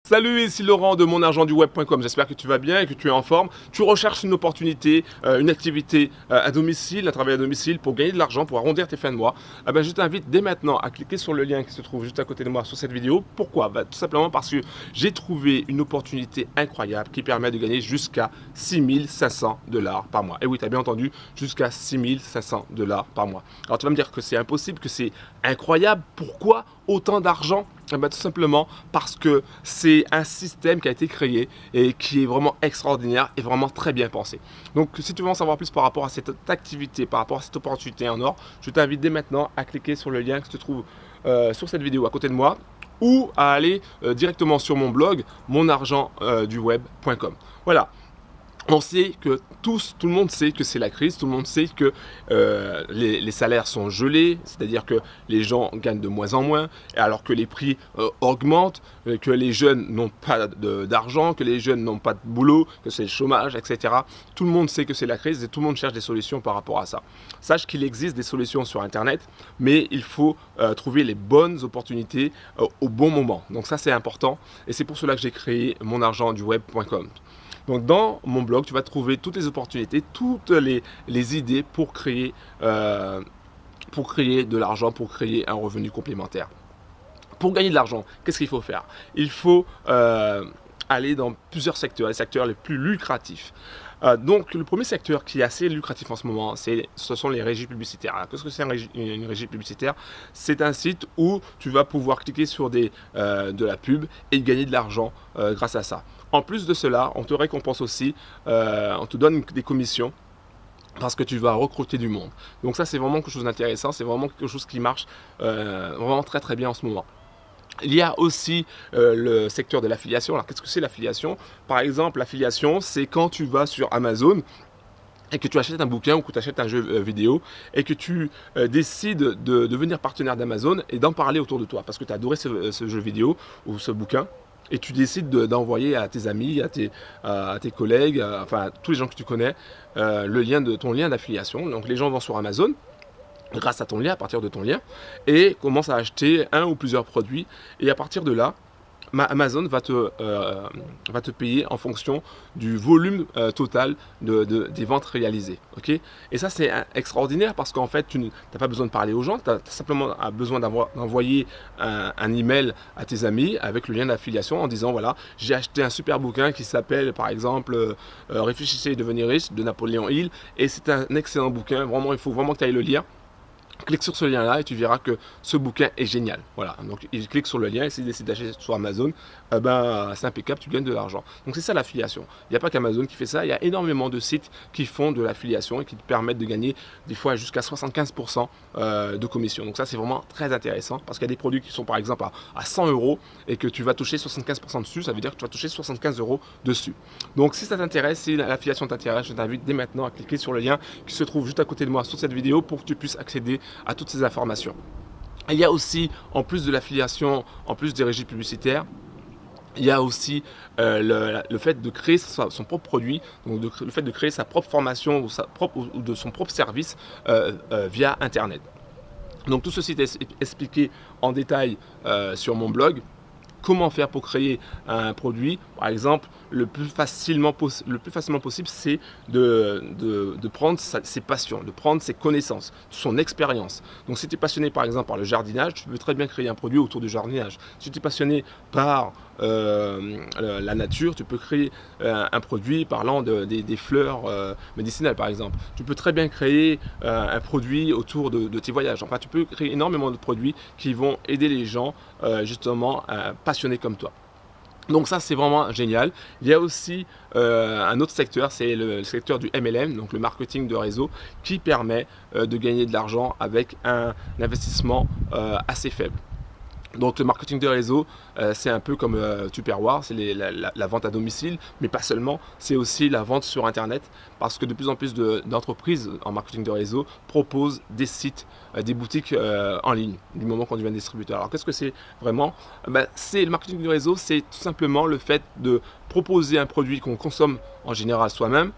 Salut, ici Laurent de monargentduweb.com. J'espère que tu vas bien et que tu es en forme. Tu recherches une opportunité, une activité à domicile, un travail à domicile pour gagner de l'argent, pour arrondir tes fins de mois. Je t'invite dès maintenant à cliquer sur le lien qui se trouve juste à côté de moi sur cette vidéo. Pourquoi? Tout simplement parce que j'ai trouvé une opportunité incroyable qui permet de gagner jusqu'à 6 500 $ par mois. Et oui, tu as bien entendu, jusqu'à 6 500 $ par mois. Alors tu vas me dire que c'est impossible, que c'est incroyable. Pourquoi autant d'argent? Tout simplement parce que c'est un système qui a été créé et qui est vraiment extraordinaire et vraiment très bien pensé. Donc si tu veux en savoir plus par rapport à cette activité, par rapport à cette opportunité en or, je t'invite dès maintenant à cliquer sur le lien qui se trouve sur cette vidéo à côté de moi ou à aller directement sur mon blog monargentduweb.com. Voilà. On sait que tout le monde sait que c'est la crise, tout le monde sait que les salaires sont gelés, c'est-à-dire que les gens gagnent de moins en moins, alors que les prix augmentent, que les jeunes n'ont pas d'argent, que les jeunes n'ont pas de boulot, que c'est le chômage, etc. Tout le monde sait que c'est la crise et tout le monde cherche des solutions par rapport à ça. Sache qu'il existe des solutions sur Internet, mais il faut trouver les bonnes opportunités au bon moment. Donc ça, c'est important et c'est pour cela que j'ai créé monargentduweb.com. Donc dans mon blog, tu vas trouver toutes les opportunités, toutes les idées pour créer de l'argent, pour créer un revenu complémentaire. Pour gagner de l'argent, qu'est-ce qu'il faut faire? Il faut aller dans plusieurs secteurs, les secteurs les plus lucratifs. Donc le premier secteur qui est assez lucratif en ce moment, ce sont les régies publicitaires. Qu'est-ce que c'est une régie publicitaire? C'est un site où tu vas pouvoir cliquer sur de la pub et gagner de l'argent grâce à ça. En plus de cela, on te récompense aussi, on te donne des commissions parce que tu vas recruter du monde. Donc ça, c'est vraiment quelque chose d'intéressant, c'est vraiment quelque chose qui marche vraiment très très bien en ce moment. Il y a aussi le secteur de l'affiliation. Alors qu'est-ce que c'est l'affiliation? Par exemple, l'affiliation, c'est quand tu vas sur Amazon et que tu achètes un bouquin ou que tu achètes un jeu vidéo et que tu décides de devenir partenaire d'Amazon et d'en parler autour de toi parce que tu as adoré ce jeu vidéo ou ce bouquin. Et tu décides d'envoyer à tes amis, à tes collègues, enfin à tous les gens que tu connais, ton lien d'affiliation. Donc les gens vont sur Amazon grâce à ton lien, à partir de ton lien, et commencent à acheter un ou plusieurs produits. Et à partir de là, Amazon va te payer en fonction du volume total des ventes réalisées. Okay? Et ça, c'est extraordinaire parce qu'en fait, tu n'as pas besoin de parler aux gens, tu as simplement besoin d'envoyer un email à tes amis avec le lien d'affiliation en disant voilà, j'ai acheté un super bouquin qui s'appelle par exemple Réfléchissez et devenez riche de Napoléon Hill et c'est un excellent bouquin, vraiment, il faut vraiment que tu ailles le lire. Clique sur ce lien là et tu verras que ce bouquin est génial. Voilà, donc il clique sur le lien et s'il décide d'acheter sur Amazon, c'est impeccable, tu gagnes de l'argent. Donc c'est ça l'affiliation. Il n'y a pas qu'Amazon qui fait ça, il y a énormément de sites qui font de l'affiliation et qui te permettent de gagner des fois jusqu'à 75% de commission. Donc ça c'est vraiment très intéressant parce qu'il y a des produits qui sont par exemple à 100 € et que tu vas toucher 75% dessus, ça veut dire que tu vas toucher 75 € dessus. Donc si ça t'intéresse, si l'affiliation t'intéresse, je t'invite dès maintenant à cliquer sur le lien qui se trouve juste à côté de moi sur cette vidéo pour que tu puisses accéder à toutes ces informations. Il y a aussi, en plus de l'affiliation, en plus des régies publicitaires, il y a aussi le fait de créer son propre produit, donc le fait de créer sa propre formation ou de son propre service via Internet. Donc tout ceci est expliqué en détail sur mon blog. Comment faire pour créer un produit? Par exemple, le plus facilement possible, c'est de prendre ses passions, de prendre ses connaissances, son expérience. Donc si tu es passionné par exemple par le jardinage, tu peux très bien créer un produit autour du jardinage. Si tu es passionné par la nature, tu peux créer un produit parlant des fleurs médicinales par exemple. Tu peux très bien créer un produit autour de tes voyages. Enfin, tu peux créer énormément de produits qui vont aider les gens justement passionnés comme toi. Donc ça c'est vraiment génial. Il y a aussi un autre secteur, c'est le secteur du MLM, donc le marketing de réseau, qui permet de gagner de l'argent avec un investissement assez faible. Donc le marketing de réseau, c'est un peu comme Tupperware, c'est la vente à domicile, mais pas seulement, c'est aussi la vente sur Internet, parce que de plus en plus d'entreprises en marketing de réseau proposent des sites, des boutiques en ligne, du moment qu'on devient distributeur. Alors qu'est-ce que c'est vraiment? Le marketing de réseau, c'est tout simplement le fait de proposer un produit qu'on consomme en général soi-même,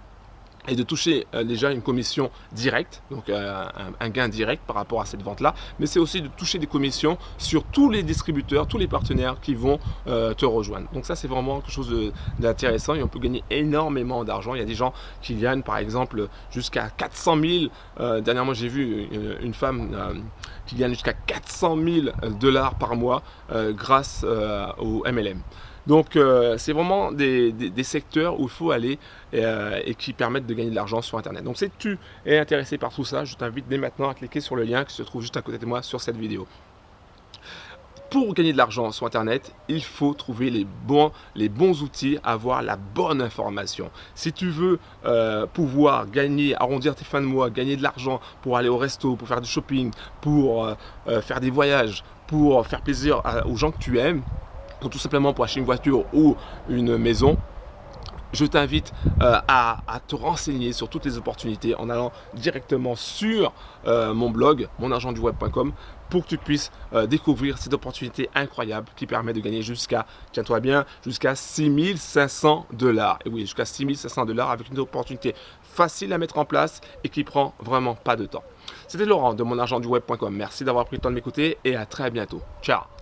et de toucher déjà une commission directe, donc un gain direct par rapport à cette vente-là, mais c'est aussi de toucher des commissions sur tous les distributeurs, tous les partenaires qui vont te rejoindre. Donc ça, c'est vraiment quelque chose d'intéressant et on peut gagner énormément d'argent. Il y a des gens qui gagnent par exemple jusqu'à 400 000. Dernièrement, j'ai vu une femme qui gagne jusqu'à 400 000 $ par mois grâce au MLM. Donc c'est vraiment des secteurs où il faut aller et qui permettent de gagner de l'argent sur Internet. Donc si tu es intéressé par tout ça, je t'invite dès maintenant à cliquer sur le lien qui se trouve juste à côté de moi sur cette vidéo. Pour gagner de l'argent sur Internet, il faut trouver les bons outils, avoir la bonne information. Si tu veux pouvoir gagner, arrondir tes fins de mois, gagner de l'argent pour aller au resto, pour faire du shopping, pour faire des voyages, pour faire plaisir aux gens que tu aimes, ou tout simplement pour acheter une voiture ou une maison, je t'invite à te renseigner sur toutes les opportunités en allant directement sur mon blog, monargentduweb.com, pour que tu puisses découvrir cette opportunité incroyable qui permet de gagner jusqu'à, tiens-toi bien, jusqu'à 6 500 $. Et oui, jusqu'à 6 500 $ avec une opportunité facile à mettre en place et qui prend vraiment pas de temps. C'était Laurent de monargentduweb.com. Merci d'avoir pris le temps de m'écouter et à très bientôt. Ciao!